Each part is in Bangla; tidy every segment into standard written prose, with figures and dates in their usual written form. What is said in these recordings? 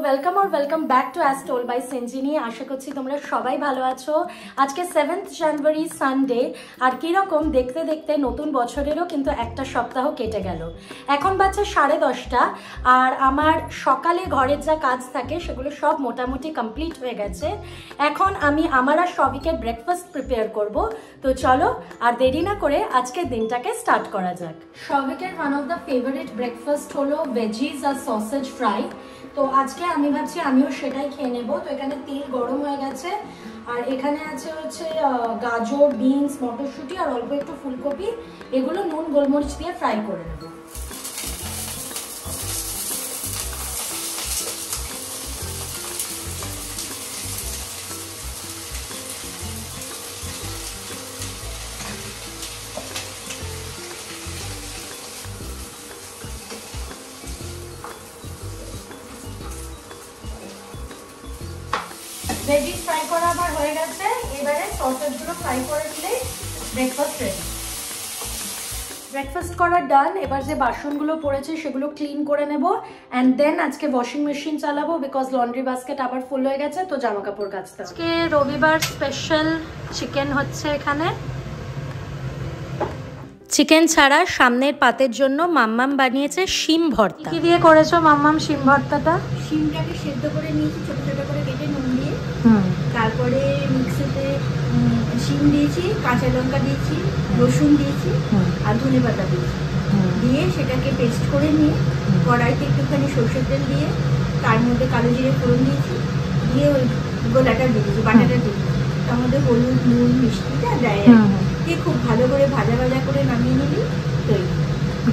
Welcome back to as told by সেঞ্জিনি। আশা করছি তোমরা সবাই ভালো আছো। আজকে 7th জানুয়ারি সানডে, আর কিরকম দেখতে দেখতে নতুন বছরেরও কিন্তু একটা সপ্তাহ কেটে গেল। এখন বাজছে 10:30, আর আমার সকালে ঘরের যা কাজ থাকে সেগুলো সব মোটামুটি কমপ্লিট হয়ে গেছে। এখন আমি আমার আর সবিকের ব্রেকফাস্ট প্রিপেয়ার করব। তো চলো আর দেরি না করে আজকের দিনটাকে স্টার্ট করা যাক। সবিকের one of the favourite breakfast হলো ভেজিস আর সসেজ ফ্রাই। তো আজকে আমি ভাবছি আমিও সেটাই খেয়ে নেবো। তো এখানে তেল গরম হয়ে গেছে, আর এখানে আছে হচ্ছে গাজর, বিনস, মটরশুঁটি আর অল্প একটু ফুলকপি। এগুলো নুন গোলমরিচ দিয়ে ফ্রাই করে নেবো। ভেজিস ফ্রাই করা আমার হয়ে গেছে। এবারে সসেজগুলো ফ্রাই করে দিলেই ব্রেকফাস্ট রেডি। ব্রেকফাস্ট করা ডান। এবার যে বাসনগুলো পড়েছে সেগুলো ক্লিন করে নেব, অ্যান্ড দেন আজকে ওয়াশিং মেশিন চালাবো বিকজ লন্ড্রি বাস্কেট আবার ফুল হয়ে গেছে। তো জামা কাপড় কাচতে হবে। আজকে রবিবার স্পেশাল চিকেন হচ্ছে এখানে। চিকেন ছাড়া সামনের পাতের জন্য মাম্মাম বানিয়েছে শিম ভর্তা। কি দিয়ে করেছো মাম্মাম শিম ভর্তাটা? শিমটাকে সেদ্ধ করে নিয়েছি, ছোট ছোট করে কেটে নুন দিয়ে। তারপরে মিক্সিতে শিম দিয়েছি, কাঁচা লঙ্কা দিয়েছি, রসুন দিয়েছি আর ধনে পাতা দিয়েছি। দিয়ে সেটাকে পেস্ট করে নিয়ে কড়াইতে একটুখানি সরষের তেল দিয়ে তার মধ্যে কালো জিরে ফোড়ন দিয়েছি, দিয়ে ওই গোলাটা দিয়েছি, বাটাটা দিয়েছি। তার মধ্যে হলুদ, নুন, মিষ্টিটা দেয়, দিয়ে খুব ভালো করে ভাজা ভাজা করে নামিয়ে নিলি তৈরি।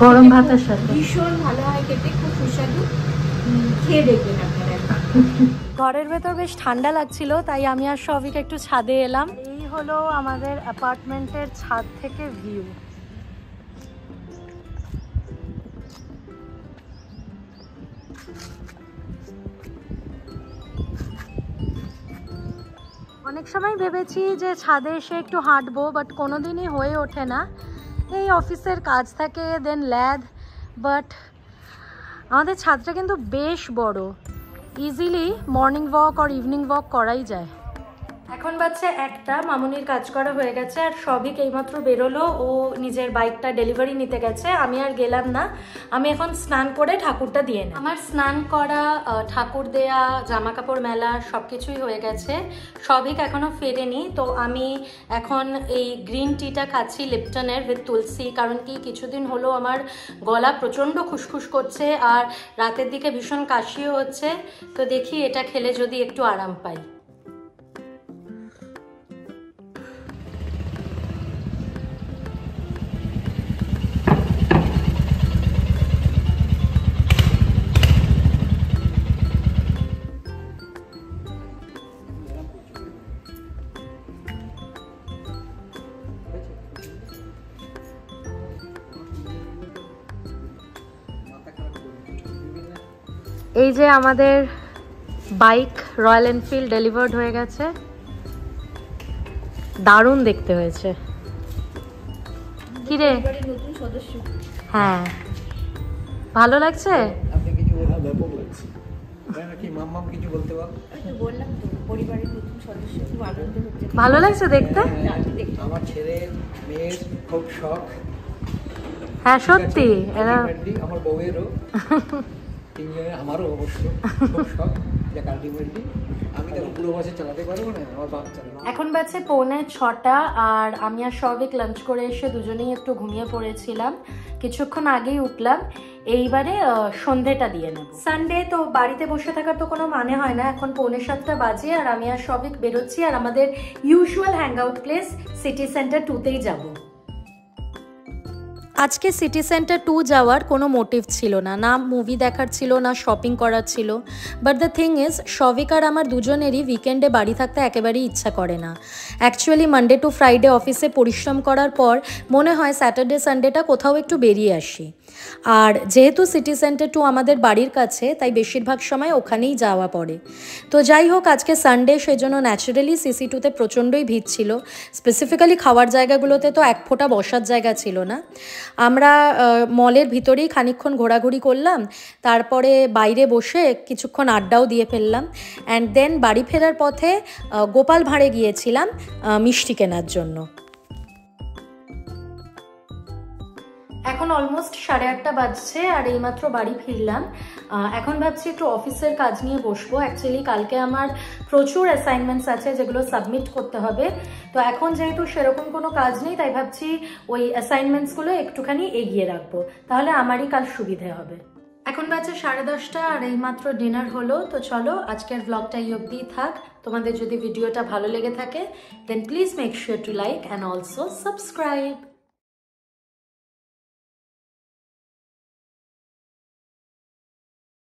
গরম ভাতের সাথে ভীষণ ভালো হয় খেতে, খুব সুস্বাদু। খেয়ে দেখবেন আপনারা। ঘরের ভেতর বেশ ঠান্ডা লাগছিল, তাই আমি আর সবিক একটু ছাদে এলাম। এই হলো আমাদের অ্যাপার্টমেন্টের ছাদ থেকে ভিউ। অনেক সময় ভেবেছি যে ছাদে এসে একটু হাঁটবো, বাট কোনোদিনই হয়ে ওঠে না। এই অফিসের কাজ থাকে, দেন ল্যাদ। বাট আমাদের ছাদটা কিন্তু বেশ বড়, ইজিলি মর্নিং ওয়াক আর ইভিনিং ওয়াক করাই যায়। এখন বাজছে 1টা, মামুনির কাজ করা হয়ে গেছে, আর সবিক এইমাত্র বেরোলো। ও নিজের বাইকটা ডেলিভারি নিতে গেছে, আমি আর গেলাম না। আমি এখন স্নান করে ঠাকুরটা দিয়ে নেব। আমার স্নান করা, ঠাকুর দেয়া, জামা কাপড় মেলা সব কিছুই হয়ে গেছে। সবিক এখনও ফেরেনি। তো আমি এখন এই গ্রিন টিটা খাচ্ছি, লিপটনের উইথ তুলসী। কারণ কি, কিছুদিন হলো আমার গলা প্রচণ্ড খুসখুস করছে, আর রাতের দিকে ভীষণ কাশিও হচ্ছে। তো দেখি এটা খেলে যদি একটু আরাম পাই। এই যে আমাদের বাইক রয়্যাল এনফিল্ড ডেলিভার্ড হয়ে গেছে। দারুণ দেখতে হয়েছে। কি রে? নতুন সদস্য। হ্যাঁ, ভালো লাগছে। আপনি কিছু ব্যাপক লাগছে। নাকি মাম্মাম কিছু বলতে পারো? বললাম তো, পরিবারের নতুন সদস্য, খুব আনন্দ হচ্ছে। ভালো লাগছে দেখতে। আমার ছেলে মেয়ের খুব শখ। হ্যাঁ সত্যি, এরা আমার বউয়েরও, তিনজনের, আমারও অবশ্য খুব শখ। দেখ আলটিমেটলি আমি তো পুরো বছর চালাতে পারবো না, আমার বাপ চালাবো। এখন বাজছে 6:45, আর আমি আর সবিক লাঞ্চ করে এসে দুজনেই একটু ঘুমিয়ে পড়েছিলাম। কিছুক্ষণ আগেই উঠলাম। এইবারে সন্ধেটা দিয়ে নেব। সানডে তো বাড়িতে বসে থাকার তো কোনো মানে হয় না। এখন 6:45 বাজে, আর আমি আর সবিক বেরোচ্ছি, আর আমাদের usual hang out place city centre 2তেই যাবো। আজকে সিটি সেন্টার 2 যাওয়ার কোনো মোটিভ ছিল না, না মুভি দেখার ছিল, না শপিং করার ছিল। But the thing is, Sabik আর আমার দুজনেরই উইকেন্ডে বাড়ি থাকতে একেবারেই ইচ্ছা করে না। অ্যাকচুয়ালি মানডে টু ফ্রাইডে অফিসে পরিশ্রম করার পর মনে হয় স্যাটারডে সানডেটা কোথাও একটু বেরিয়ে আসি। আর যেহেতু সিটি সেন্টার 2 আমাদের বাড়ির কাছে, তাই বেশিরভাগ সময় ওখানেই যাওয়া পড়ে। তো যাই হোক, আজকে সানডে, সেজন্য ন্যাচারালি সিসি 2তে প্রচণ্ডই ভিড় ছিল। স্পেসিফিক্যালি খাওয়ার জায়গাগুলোতে তো এক ফোঁটা বসার জায়গা ছিল না। আমরা মলের ভিতরেই খানিকক্ষণ ঘোরাঘুরি করলাম, তারপরে বাইরে বসে কিছুক্ষণ আড্ডাও দিয়ে ফেললাম। অ্যান্ড দেন বাড়ি ফেরার পথে গোপাল ভাঁড়ে গিয়েছিলাম মিষ্টি কেনার জন্য। এখন অলমোস্ট 8:30 বাজছে আর এইমাত্র বাড়ি ফিরলাম। এখন ভাবছি একটু অফিসের কাজ নিয়ে বসবো। অ্যাকচুয়ালি কালকে আমার প্রচুর অ্যাসাইনমেন্টস আছে যেগুলো সাবমিট করতে হবে। তো এখন যেহেতু সেরকম কোনো কাজ নেই, তাই ভাবছি ওই অ্যাসাইনমেন্টসগুলো একটুখানি এগিয়ে রাখবো, তাহলে আমারই কাল সুবিধে হবে। এখন বাজে 10:30 আর এইমাত্র ডিনার হলো। তো চলো আজকের ব্লগটা এই অবধি থাক। তোমাদের যদি ভিডিওটা ভালো লেগে থাকে then please make sure to like and also subscribe.